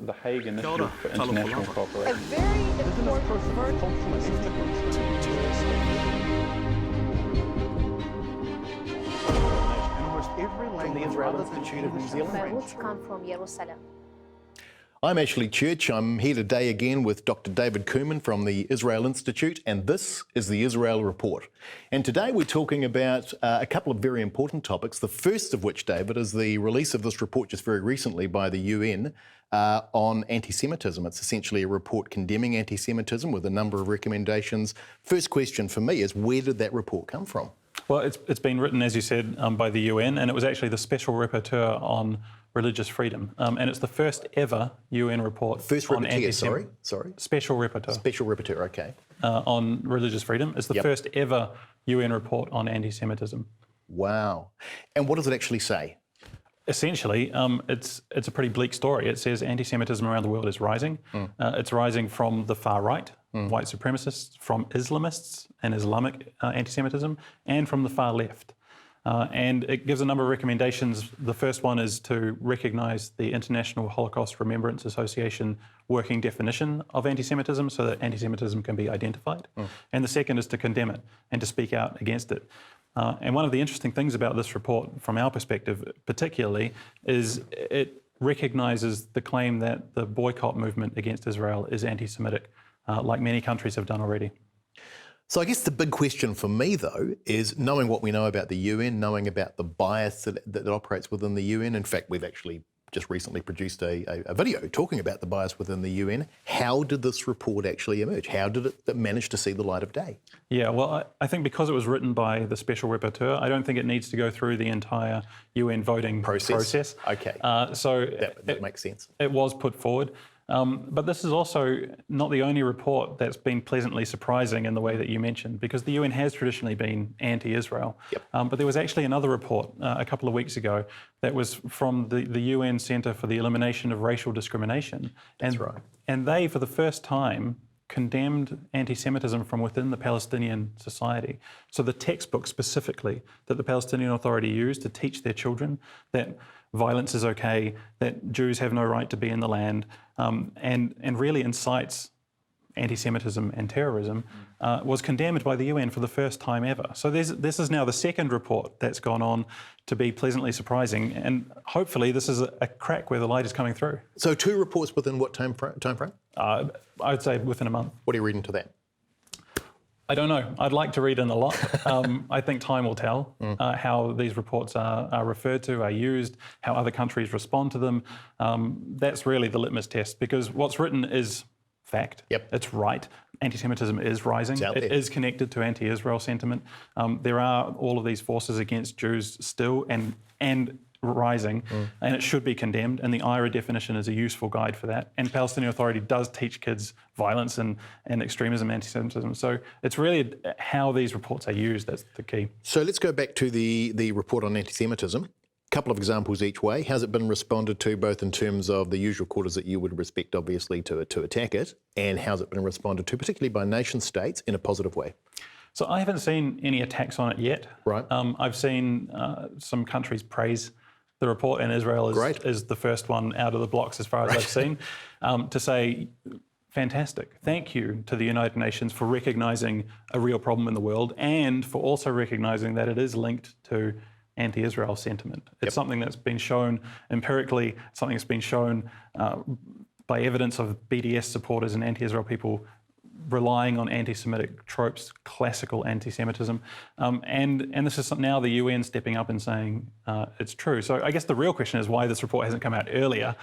the Hague Initiative for International A Cooperation. very important Almost every language the Israel other than Institute of New English Zealand. and My French. roots come from Jerusalem. I'm Ashley Church. I'm here today again with Dr. David Kuhlman from the Israel Institute, and this is the Israel Report. And today we're talking about a couple of very important topics. The first of which, David, is the release of this report just very recently by the UN on anti-Semitism. It's essentially a report condemning anti-Semitism with a number of recommendations. First question for me is, where did that report come from? Well, it's been written, as you said, by the UN, and it was actually the Special Rapporteur on religious freedom. And it's the first ever UN report on anti-Semitism. Sorry? Special Rapporteur. Special Rapporteur, okay. On religious freedom. It's the first ever UN report on anti-Semitism. Wow. And what does it actually say? Essentially, it's a pretty bleak story. It says anti-Semitism around the world is rising. It's rising from the far right, white supremacists, from Islamists and Islamic anti-Semitism, and from the far left. And it gives a number of recommendations. The first one is to recognise the International Holocaust Remembrance Association working definition of anti-Semitism so that anti-Semitism can be identified. And the second is to condemn it and to speak out against it. And one of the interesting things about this report, from our perspective particularly, is it recognises the claim that the boycott movement against Israel is anti-Semitic, like many countries have done already. So I guess the big question for me, though, is knowing what we know about the UN, knowing about the bias that operates within the UN. In fact, we've actually just recently produced a video talking about the bias within the UN. How did this report actually emerge? How did it manage to see the light of day? Yeah, well, I think because it was written by the Special Rapporteur, I don't think it needs to go through the entire UN voting process. Okay. So that makes sense. It was put forward. But this is also not the only report that's been pleasantly surprising in the way that you mentioned, because the UN has traditionally been anti-Israel. But there was actually another report a couple of weeks ago that was from the UN Centre for the Elimination of Racial discrimination. That's right. And they, for the first time, condemned anti-Semitism from within the Palestinian society. So the textbook specifically that the Palestinian Authority used to teach their children that violence is okay, that Jews have no right to be in the land, and really incites anti-Semitism and terrorism, was condemned by the UN for the first time ever. So this is now the second report that's gone on to be pleasantly surprising, and hopefully this is a crack where the light is coming through. So 2 reports within what time frame? I'd say within a month. What are you reading to that? I don't know. I'd like to read in a lot. I think time will tell how these reports are referred to, are used, how other countries respond to them. That's really the litmus test, because what's written is fact. It's right. Anti-Semitism is rising. It is connected to anti-Israel sentiment. There are all of these forces against Jews still and rising, and it should be condemned, and the IHRA definition is a useful guide for that. And Palestinian Authority does teach kids violence and extremism, anti-Semitism. So it's really how these reports are used that's the key. So let's go back to the report on anti-Semitism. Couple of examples each way. How's it been responded to, both in terms of the usual quarters that you would respect, obviously, to attack it, and how's it been responded to, particularly by nation states, in a positive way? So I haven't seen any attacks on it yet. Right. I've seen some countries praise the report, and Israel is the first one out of the blocks as far as I've seen, to say, fantastic. Thank you to the United Nations for recognising a real problem in the world, and for also recognising that it is linked to anti-Israel sentiment. It's something that's been shown empirically, something that's been shown by evidence of BDS supporters and anti-Israel people relying on anti-Semitic tropes, classical anti-Semitism. And this is now the UN stepping up and saying it's true. So I guess the real question is why this report hasn't come out earlier,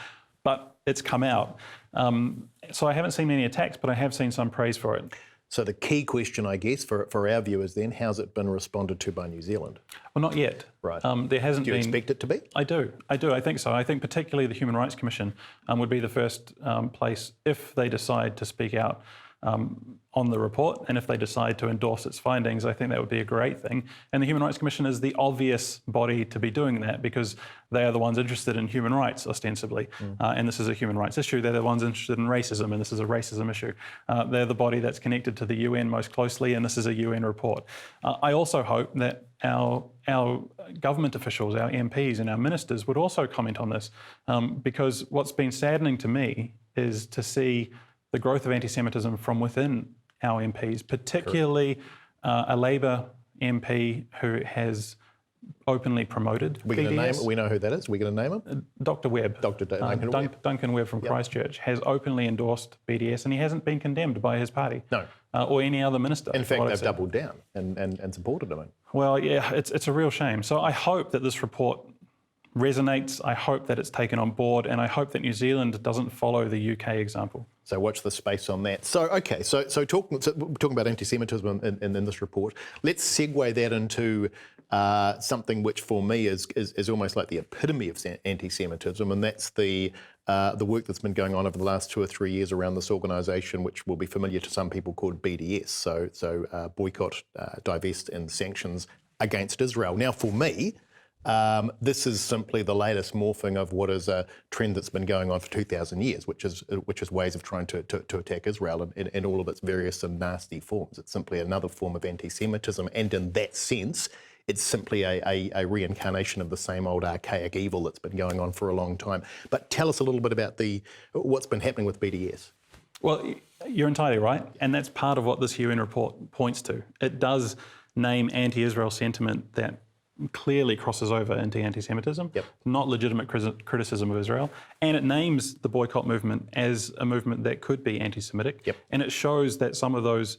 but it's come out. So I haven't seen many attacks, but I have seen some praise for it. So the key question, I guess, for our viewers then, how's it been responded to by New Zealand? Well, not yet. Right. There hasn't been... Do you expect it to be? I do. I think so. I think particularly the Human Rights Commission would be the first place, if they decide to speak out, on the report, and if they decide to endorse its findings, I think that would be a great thing. And the Human Rights Commission is the obvious body to be doing that because they are the ones interested in human rights, ostensibly. And this is a human rights issue. They're the ones interested in racism, and this is a racism issue. They're the body that's connected to the UN most closely, and this is a UN report. I also hope that our government officials, our MPs and our ministers would also comment on this, because what's been saddening to me is to see the growth of anti-Semitism from within our MPs, particularly a Labor MP who has openly promoted We're going to name BDS. it. We know who that is. We're going to name him. Dr. Webb. Dr. Duncan Webb. Duncan Webb from Christchurch has openly endorsed BDS, and he hasn't been condemned by his party. No. Or any other minister. In fact, they've doubled down and supported him. Well, yeah, it's a real shame. So I hope that this report resonates. I hope that it's taken on board, and I hope that New Zealand doesn't follow the UK example. So watch the space on that. So okay, so talking about anti-Semitism in this report, let's segue that into something which for me is almost like the epitome of anti-Semitism, and that's the work that's been going on over the last 2 or 3 years around this organisation, which will be familiar to some people, called BDS. So boycott, divest, and sanctions against Israel. Now, for me, this is simply the latest morphing of what is a trend that's been going on for 2,000 years, which is ways of trying to attack Israel in all of its various and nasty forms. It's simply another form of anti-Semitism, and in that sense, it's simply a reincarnation of the same old archaic evil that's been going on for a long time. But tell us a little bit about what's been happening with BDS. Well, you're entirely right, and that's part of what this UN report points to. It does name anti-Israel sentiment that clearly crosses over into anti-Semitism, not legitimate criticism of Israel, and it names the boycott movement as a movement that could be anti-Semitic, and it shows that some of those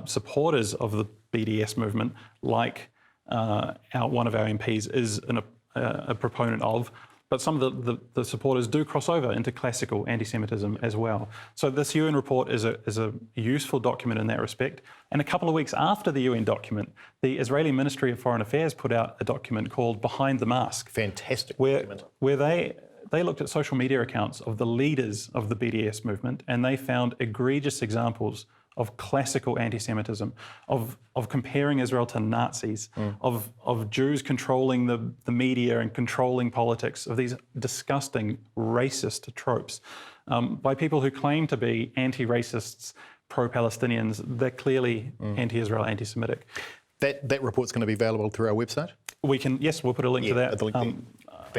supporters of the BDS movement, like one of our MPs is a proponent of, but some of the supporters do cross over into classical anti-Semitism as well. So this UN report is a useful document in that respect. And a couple of weeks after the UN document, the Israeli Ministry of Foreign Affairs put out a document called Behind the Mask. Fantastic document. Where they looked at social media accounts of the leaders of the BDS movement, and they found egregious examples of classical anti-Semitism, of comparing Israel to Nazis, of Jews controlling the media and controlling politics, of these disgusting racist tropes by people who claim to be anti-racists, pro-Palestinians. They're clearly anti-Israel, anti-Semitic. That report's going to be available through our website? Yes, we'll put a link to that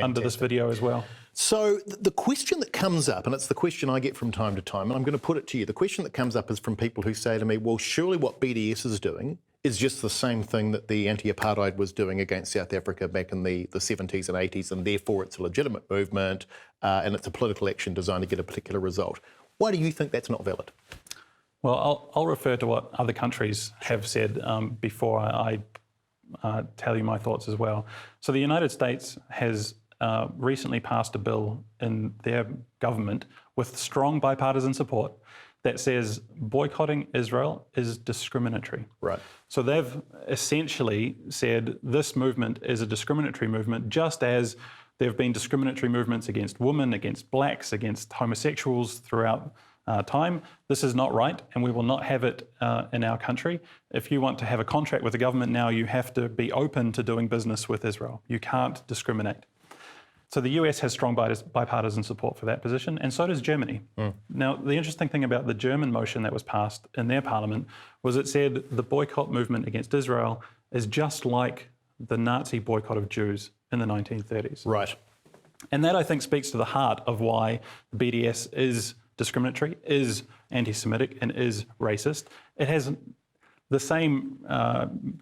under this video as well. So the question that comes up, and it's the question I get from time to time, and I'm going to put it to you, the question that comes up is from people who say to me, well, surely what BDS is doing is just the same thing that the anti-apartheid was doing against South Africa back in the 70s and 80s, and therefore it's a legitimate movement and it's a political action designed to get a particular result. Why do you think that's not valid? Well, I'll refer to what other countries have said before I tell you my thoughts as well. So the United States has recently passed a bill in their government with strong bipartisan support that says boycotting Israel is discriminatory. Right. So they've essentially said this movement is a discriminatory movement, just as there have been discriminatory movements against women, against blacks, against homosexuals throughout time. This is not right, and we will not have it in our country. If you want to have a contract with the government now, you have to be open to doing business with Israel. You can't discriminate. So the US has strong bipartisan support for that position, and so does Germany. Now, the interesting thing about the German motion that was passed in their parliament was it said the boycott movement against Israel is just like the Nazi boycott of Jews in the 1930s. Right. And that, I think, speaks to the heart of why the BDS is discriminatory, is anti-Semitic, and is racist. It has the same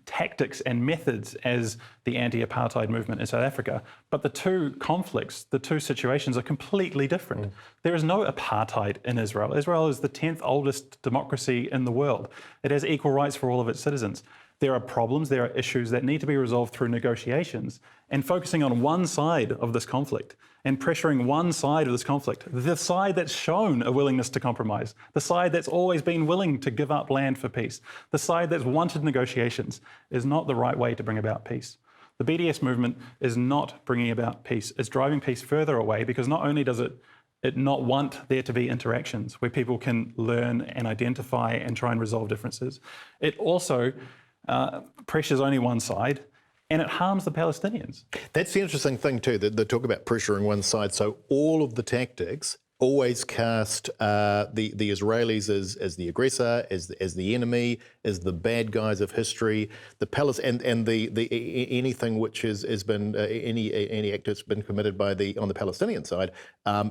tactics and methods as the anti-apartheid movement in South Africa, but the two conflicts, the two situations are completely different. There is no apartheid in Israel. Israel is the 10th oldest democracy in the world. It has equal rights for all of its citizens. There are problems, there are issues that need to be resolved through negotiations, and focusing on one side of this conflict and pressuring one side of this conflict, the side that's shown a willingness to compromise, the side that's always been willing to give up land for peace, the side that's wanted negotiations, is not the right way to bring about peace. The BDS movement is not bringing about peace. It's driving peace further away because not only does it it not want there to be interactions where people can learn and identify and try and resolve differences. It also pressures only one side, and it harms the Palestinians. That's the interesting thing too, that they talk about pressuring one side. So all of the tactics always cast the Israelis as the aggressor, as the enemy, as the bad guys of history. The anything which has been any act that's been committed by on the Palestinian side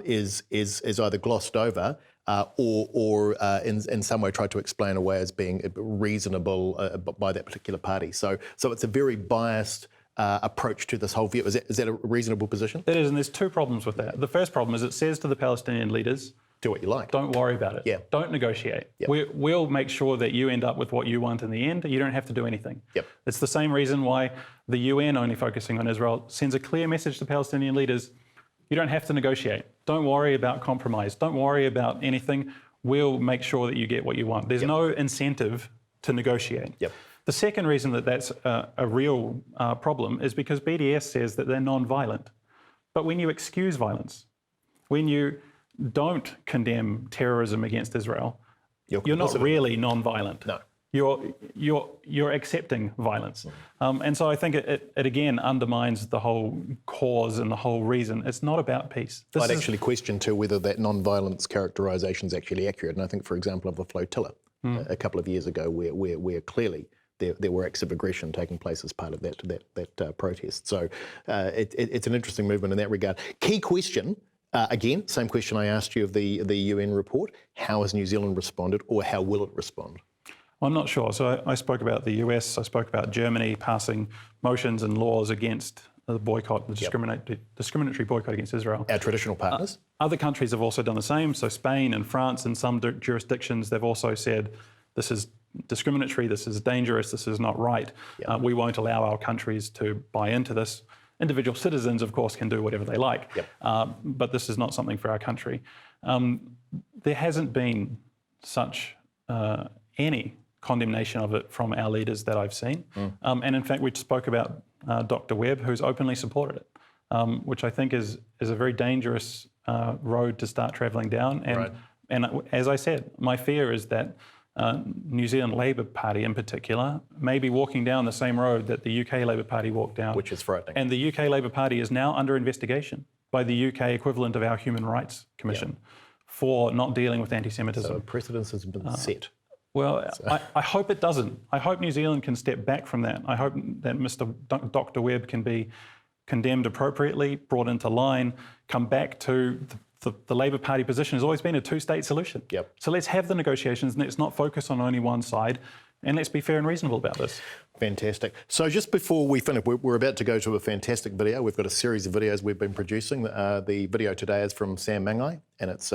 is either glossed over or in some way tried to explain away as being reasonable by that particular party. So it's a very biased approach to this whole view. Is that a reasonable position? It is, and there's two problems with that. The first problem is it says to the Palestinian leaders, do what you like. Don't worry about it. Yeah. Don't negotiate. Yep. We'll make sure that you end up with what you want in the end. You don't have to do anything. Yep. It's the same reason why the UN, only focusing on Israel, sends a clear message to Palestinian leaders. You don't have to negotiate. Don't worry about compromise. Don't worry about anything. We'll make sure that you get what you want. There's no incentive to negotiate. Yep. The second reason that that's a real problem is because BDS says that they're non-violent. But when you excuse violence, when you don't condemn terrorism against Israel, you're not really non-violent. No. You're accepting violence. And so I think it again undermines the whole cause and the whole reason. It's not about peace. I'd actually question too whether that non-violence characterisation is actually accurate. And I think, for example, of the flotilla a couple of years ago where clearly there were acts of aggression taking place as part of that protest. So it's an interesting movement in that regard. Key question, again, same question I asked you of the UN report, how has New Zealand responded or how will it respond? I'm not sure. So I spoke about the US, I spoke about Germany passing motions and laws against the boycott, the discriminatory boycott against Israel. Our traditional partners. Other countries have also done the same. So Spain and France and some jurisdictions, they've also said this is discriminatory, this is dangerous, this is not right. Yep. We won't allow our countries to buy into this. Individual citizens, of course, can do whatever they like, yep. But this is not something for our country. There hasn't been such any condemnation of it from our leaders that I've seen. And in fact, we spoke about Dr. Webb, who's openly supported it, which I think is a very dangerous road to start travelling down. And as I said, my fear is that New Zealand Labour Party in particular may be walking down the same road that the UK Labour Party walked down. Which is frightening. And the UK Labour Party is now under investigation by the UK equivalent of our Human Rights Commission for not dealing with antisemitism. So a precedence has been set. Well, I hope it doesn't. I hope New Zealand can step back from that. I hope that Dr. Webb can be condemned appropriately, brought into line, come back to the Labour Party position has always been a two-state solution. Yep. So let's have the negotiations and let's not focus on only one side, and let's be fair and reasonable about this. Fantastic. So just before we finish, we're about to go to a fantastic video. We've got a series of videos we've been producing. The video today is from Sam Mangai, and it's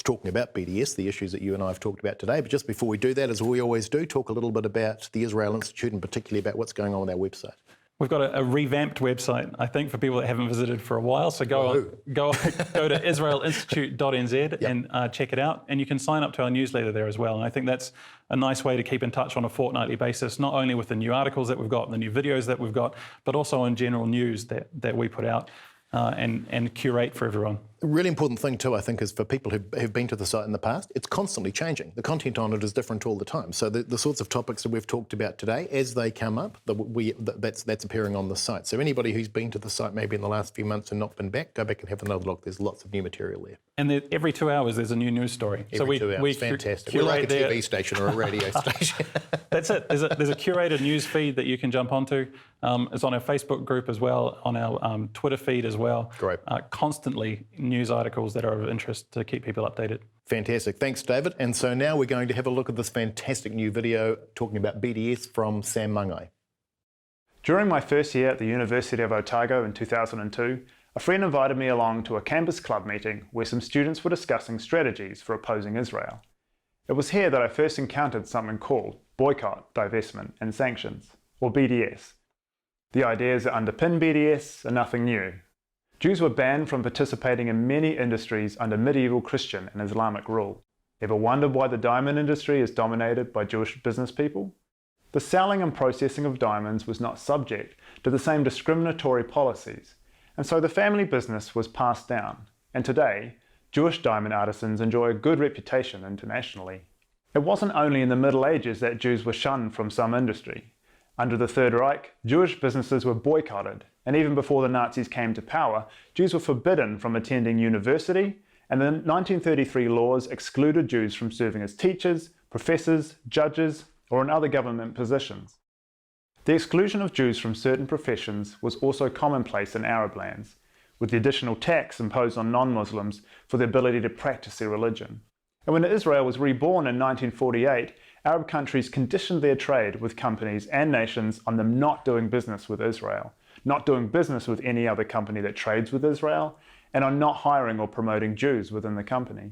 talking about BDS, the issues that you and I have talked about today. But just before we do that, as we always do, talk a little bit about the Israel Institute and particularly about what's going on with our website. We've got a revamped website, I think, for people that haven't visited for a while. So go to israelinstitute.nz and check it out. And you can sign up to our newsletter there as well. And I think that's a nice way to keep in touch on a fortnightly basis, not only with the new articles that we've got, the new videos that we've got, but also on general news that we put out and curate for everyone. A really important thing too, I think, is for people who've been to the site in the past, it's constantly changing. The content on it is different all the time. So the sorts of topics that we've talked about today, as they come up, that's appearing on the site. So anybody who's been to the site maybe in the last few months and not been back, go back and have another look. There's lots of new material there. And every 2 hours there's a new news story. Every 2 hours, fantastic. We're like a TV station or a radio station. That's it. There's a curated news feed that you can jump onto. It's on our Facebook group as well, on our Twitter feed as well. Great. Constantly news articles that are of interest to keep people updated. Fantastic. Thanks, David. And so now we're going to have a look at this fantastic new video talking about BDS from Sam Mangai. During my first year at the University of Otago in 2002, a friend invited me along to a campus club meeting where some students were discussing strategies for opposing Israel. It was here that I first encountered something called boycott, divestment and sanctions, or BDS. The ideas that underpin BDS are nothing new. Jews were banned from participating in many industries under medieval Christian and Islamic rule. Ever wondered why the diamond industry is dominated by Jewish business people? The selling and processing of diamonds was not subject to the same discriminatory policies, and so the family business was passed down, and today, Jewish diamond artisans enjoy a good reputation internationally. It wasn't only in the Middle Ages that Jews were shunned from some industry. Under the Third Reich, Jewish businesses were boycotted, and even before the Nazis came to power, Jews were forbidden from attending university, and the 1933 laws excluded Jews from serving as teachers, professors, judges, or in other government positions. The exclusion of Jews from certain professions was also commonplace in Arab lands, with the additional tax imposed on non-Muslims for the ability to practice their religion. And when Israel was reborn in 1948, Arab countries conditioned their trade with companies and nations on them not doing business with Israel, not doing business with any other company that trades with Israel, and on not hiring or promoting Jews within the company.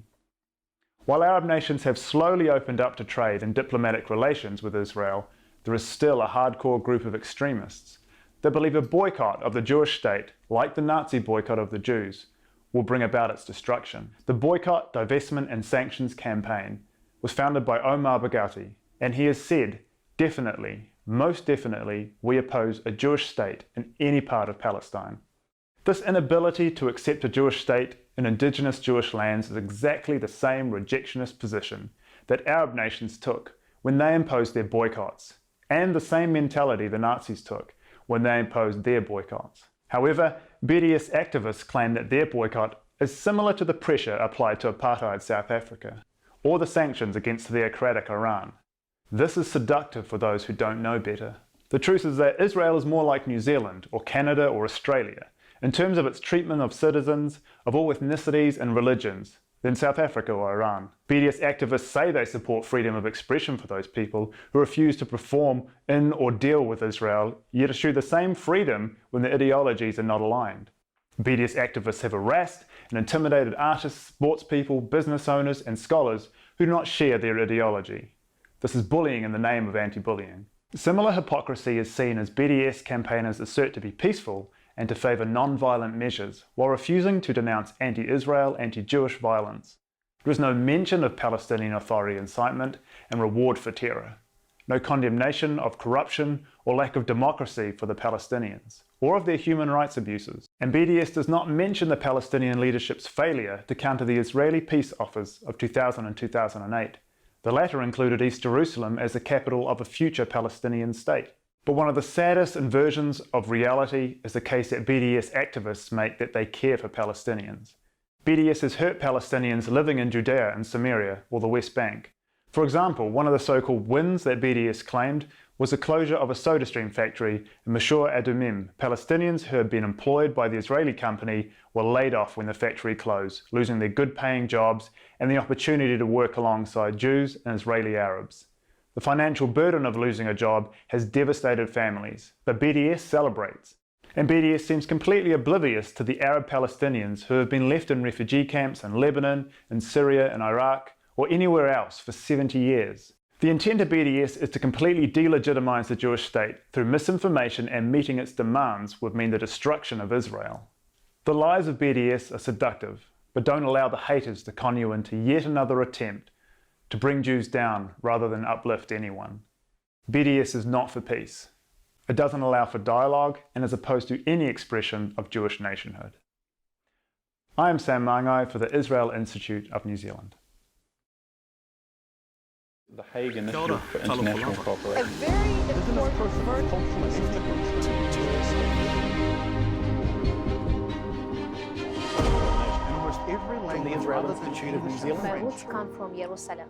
While Arab nations have slowly opened up to trade and diplomatic relations with Israel, there is still a hardcore group of extremists that believe a boycott of the Jewish state, like the Nazi boycott of the Jews, will bring about its destruction. The Boycott, Divestment and Sanctions campaign was founded by Omar Bagati, and he has said, definitely, most definitely, we oppose a Jewish state in any part of Palestine. This inability to accept a Jewish state in indigenous Jewish lands is exactly the same rejectionist position that Arab nations took when they imposed their boycotts, and the same mentality the Nazis took when they imposed their boycotts. However, BDS activists claim that their boycott is similar to the pressure applied to apartheid South Africa, or the sanctions against the theocratic Iran. This is seductive for those who don't know better. The truth is that Israel is more like New Zealand, or Canada, or Australia, in terms of its treatment of citizens of all ethnicities and religions, than South Africa or Iran. BDS activists say they support freedom of expression for those people who refuse to perform in or deal with Israel, yet eschew the same freedom when the ideologies are not aligned. BDS activists have harassed and intimidated artists, sports people, business owners, and scholars who do not share their ideology. This is bullying in the name of anti-bullying. Similar hypocrisy is seen as BDS campaigners assert to be peaceful and to favour non-violent measures, while refusing to denounce anti-Israel, anti-Jewish violence. There is no mention of Palestinian Authority incitement and reward for terror, no condemnation of corruption or lack of democracy for the Palestinians, or of their human rights abuses. And BDS does not mention the Palestinian leadership's failure to counter the Israeli peace offers of 2000 and 2008. The latter included East Jerusalem as the capital of a future Palestinian state. But one of the saddest inversions of reality is the case that BDS activists make that they care for Palestinians. BDS has hurt Palestinians living in Judea and Samaria, or the West Bank. For example, one of the so-called wins that BDS claimed was the closure of a SodaStream factory in Mashur Adumim. Palestinians who had been employed by the Israeli company were laid off when the factory closed, losing their good-paying jobs and the opportunity to work alongside Jews and Israeli Arabs. The financial burden of losing a job has devastated families, but BDS celebrates. And BDS seems completely oblivious to the Arab Palestinians who have been left in refugee camps in Lebanon, in Syria, in Iraq, or anywhere else for 70 years. The intent of BDS is to completely delegitimize the Jewish state through misinformation, and meeting its demands would mean the destruction of Israel. The lies of BDS are seductive, but don't allow the haters to con you into yet another attempt to bring Jews down rather than uplift anyone. BDS is not for peace. It doesn't allow for dialogue and is opposed to any expression of Jewish nationhood. I am Sam Mangai for the Israel Institute of New Zealand. The Hague Initiative for International Cooperation. A very important word Almost every language Israel other than Institute of New Zealand. My roots come from Jerusalem.